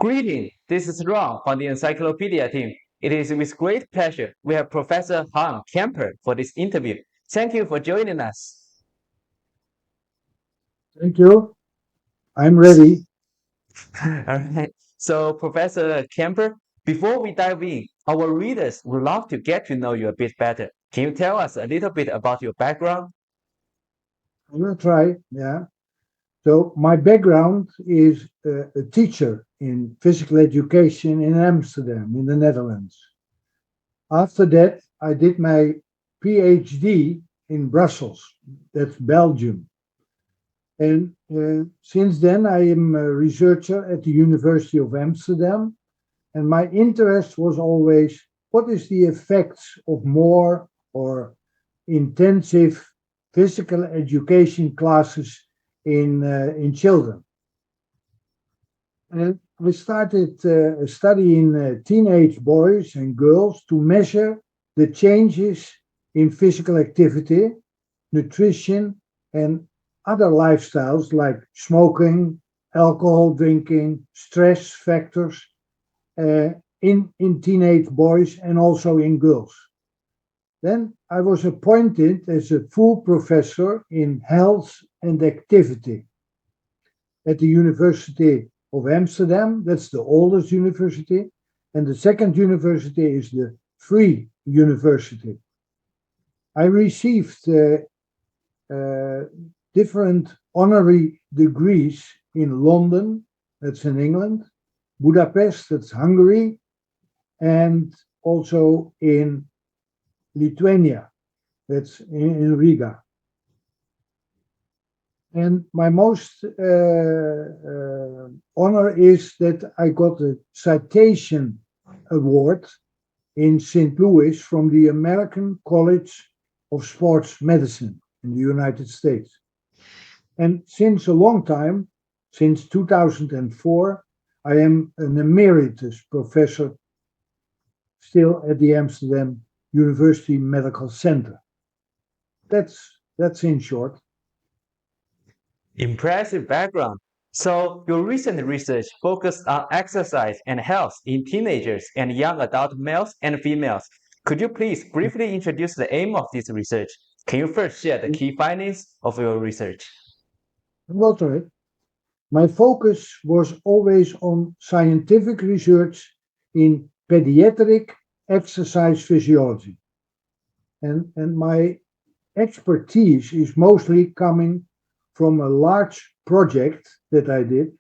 Greeting, this is Ron from the Encyclopedia team. It is with great pleasure we have Professor Kemper for this interview. Thank you for joining us. Thank you. I'm ready. All right. So, Professor Kemper, before we dive in, our readers would love to get to know you a bit better. Can you tell us a little bit about your background? I will try. Yeah. So my background is a teacher in physical education in Amsterdam, in the Netherlands. After that, I did my PhD in Brussels. That's Belgium. And since then, I am a researcher at the University of Amsterdam. And my interest was always what is the effects of more or intensive physical education classes in children. And we started studying teenage boys and girls to measure the changes in physical activity, nutrition, and other lifestyles like smoking, alcohol drinking, stress factors uh, in teenage boys and also in girls. Then I was appointed as a full professor in health and activity at the University of Amsterdam. That's the oldest university. And the second university is the Free University. I received uh, different honorary degrees in London, that's in England, Budapest, that's Hungary, and also in Lithuania, that's in Riga. And my most honor is that I got a citation award in St. Louis from the American College of Sports Medicine in the United States. And since a long time, since 2004, I am an emeritus professor still at the Amsterdam University Medical Center. That's in short. Impressive background. So, your recent research focused on exercise and health in teenagers and young adult males and females. Could you please briefly introduce the aim of this research? Can you first share the key findings of your research? Walter, my focus was always on scientific research in pediatric exercise physiology. And my expertise is mostly coming from a large project that I did,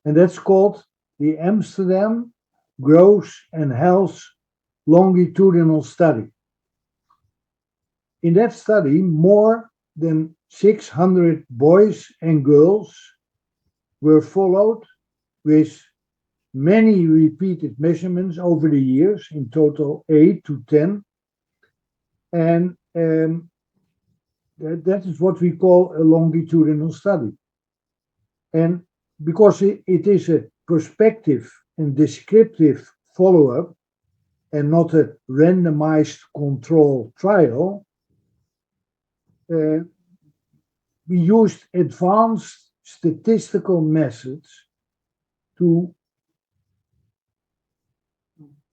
and that's called the Amsterdam Growth and Health Longitudinal Study. In that study, more than 600 boys and girls were followed with many repeated measurements over the years, in total 8 to 10. And that is what we call a longitudinal study. And because it is a prospective and descriptive follow up and not a randomized control trial, uh, we used advanced statistical methods to,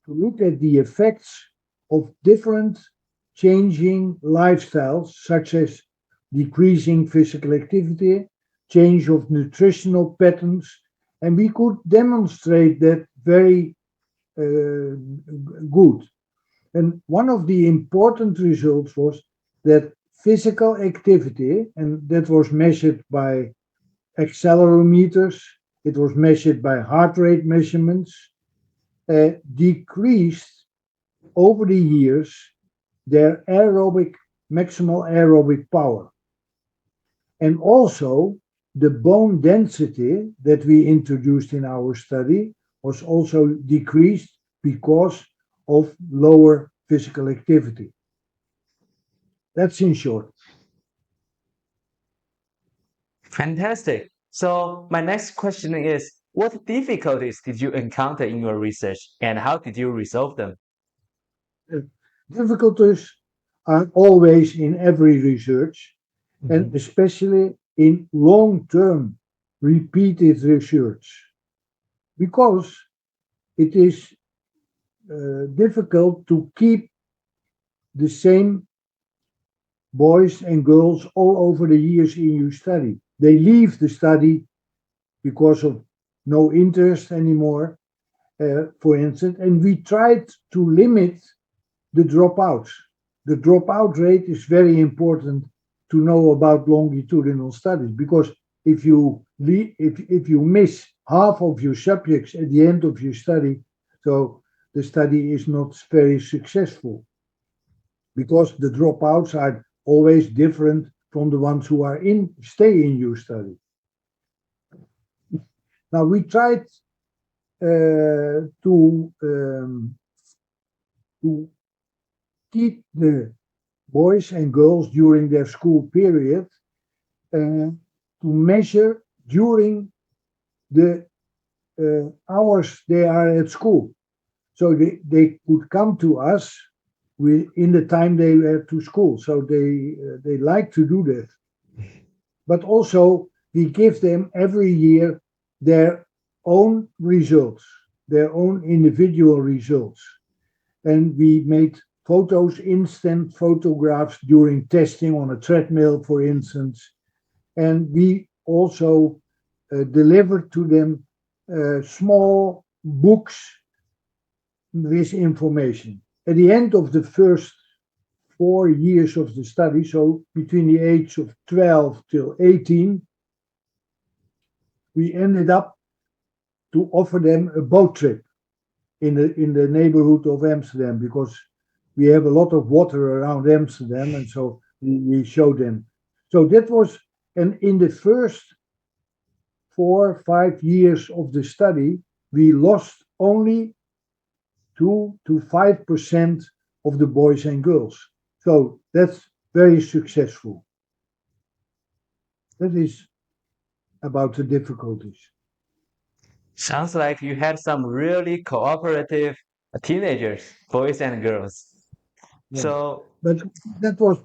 to look at the effects of different changing lifestyles, such as decreasing physical activity, change of nutritional patterns, and we could demonstrate that very good. And one of the important results was that physical activity, and that was measured by accelerometers, it was measured by heart rate measurements, decreased over the years their aerobic, maximal aerobic power. And also, the bone density that we introduced in our study was also decreased because of lower physical activity. That's in short. Fantastic. So, my next question is what difficulties did you encounter in your research and how did you resolve them? Uh, Difficulties are always in every research, and Mhm. especially in long term repeated research, because it is difficult to keep the same boys and girls all over the years in your study. They leave the study because of no interest anymore, for instance, and we tried to limit the dropouts. The dropout rate is very important to know about longitudinal studies because if you miss half of your subjects at the end of your study, so the study is not very successful because the dropouts are always different from the ones who are in stay in your study. Now we tried to keep the boys and girls during their school period to measure during the hours they are at school. So they could come to us in the time they were to school. So they like to do that. But also we give them every year their own results, their own individual results. And we made photos, instant photographs during testing on a treadmill, for instance. And we also delivered to them small books with information. At the end of the first 4 years of the study, so between the age of 12 till 18, we ended up to offer them a boat trip in the neighborhood of Amsterdam because we have a lot of water around Amsterdam, and so we showed them. So that was, and in the first 4 or 5 years of the study, we lost only 2 to 5% of the boys and girls. So that's very successful. That is about the difficulties. Sounds like you had some really cooperative teenagers, boys and girls. Yeah. So, But that was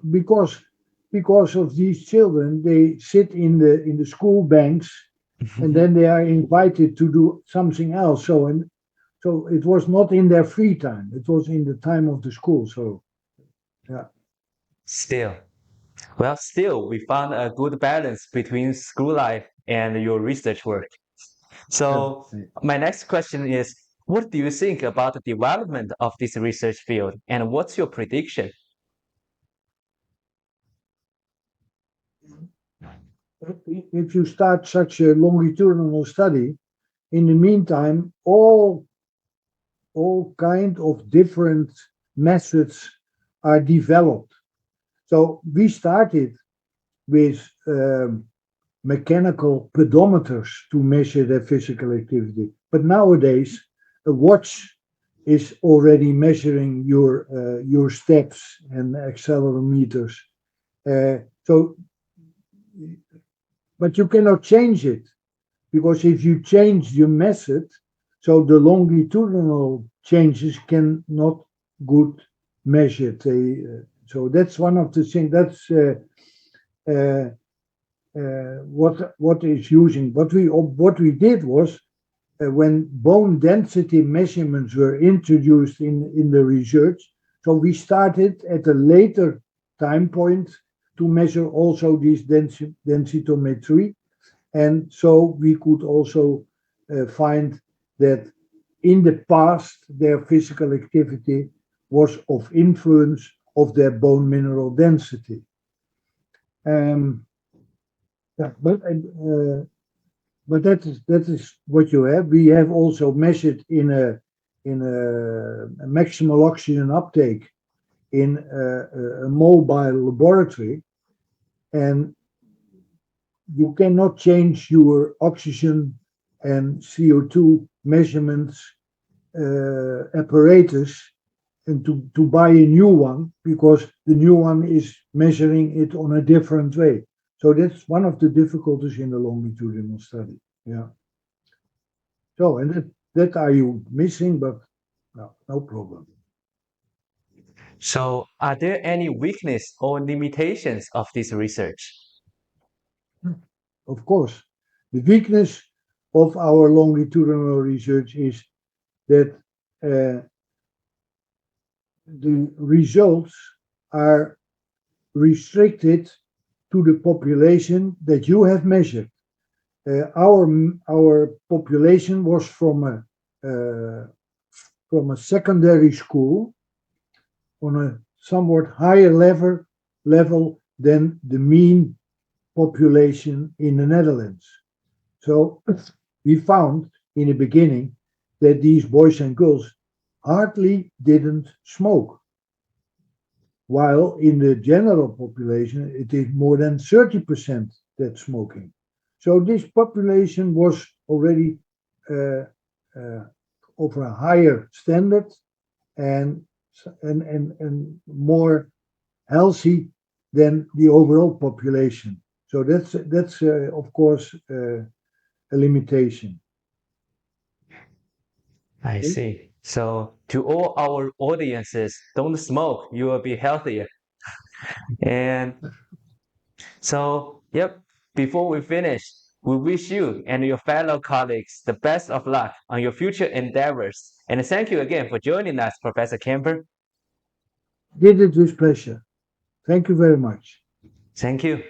because of these children, they sit in the school banks and then they are invited to do something else. So it was not in their free time; it was in the time of the school. So yeah, still, well, still, we found a good balance between school life and your research work. yeah. So, my next question is, what do you think about the development of this research field, and what's your prediction? If you start such a longitudinal study, in the meantime, all kind of different methods are developed. So we started with mechanical pedometers to measure their physical activity. But nowadays, a watch is already measuring your steps and accelerometers. So, but you cannot change it because if you change your method, so the longitudinal changes cannot good measured. So that's one of the things. That's uh, what is using. What we did was when bone density measurements were introduced in the research, so we started at a later time point to measure also this densitometry, and so we could also find that in the past their physical activity was of influence of their bone mineral density. Um, yeah, but that is what you have. We have also measured in a maximal oxygen uptake in a mobile laboratory, and you cannot change your oxygen and CO2 measurements apparatus and to buy a new one because the new one is measuring it on a different way. So that's one of the difficulties in the longitudinal study. Yeah. So and that are you missing, but no problem. So, are there any weakness or limitations of this research? Of course, the weakness of our longitudinal research is that the results are restricted to the population that you have measured. Our population was from a secondary school on a somewhat higher level than the mean population in the Netherlands. So we found in the beginning that these boys and girls hardly didn't smoke, while in the general population it is more than 30% that's smoking. So this population was already uh, uh, of a higher standard and, and more healthy than the overall population. So that's of course a limitation. I Okay? see. So, to all our audiences, don't smoke, you will be healthier. And so, yep, before we finish, we wish you and your fellow colleagues the best of luck on your future endeavors. And thank you again for joining us, Professor Kemper. Did it with pleasure. Thank you very much. Thank you.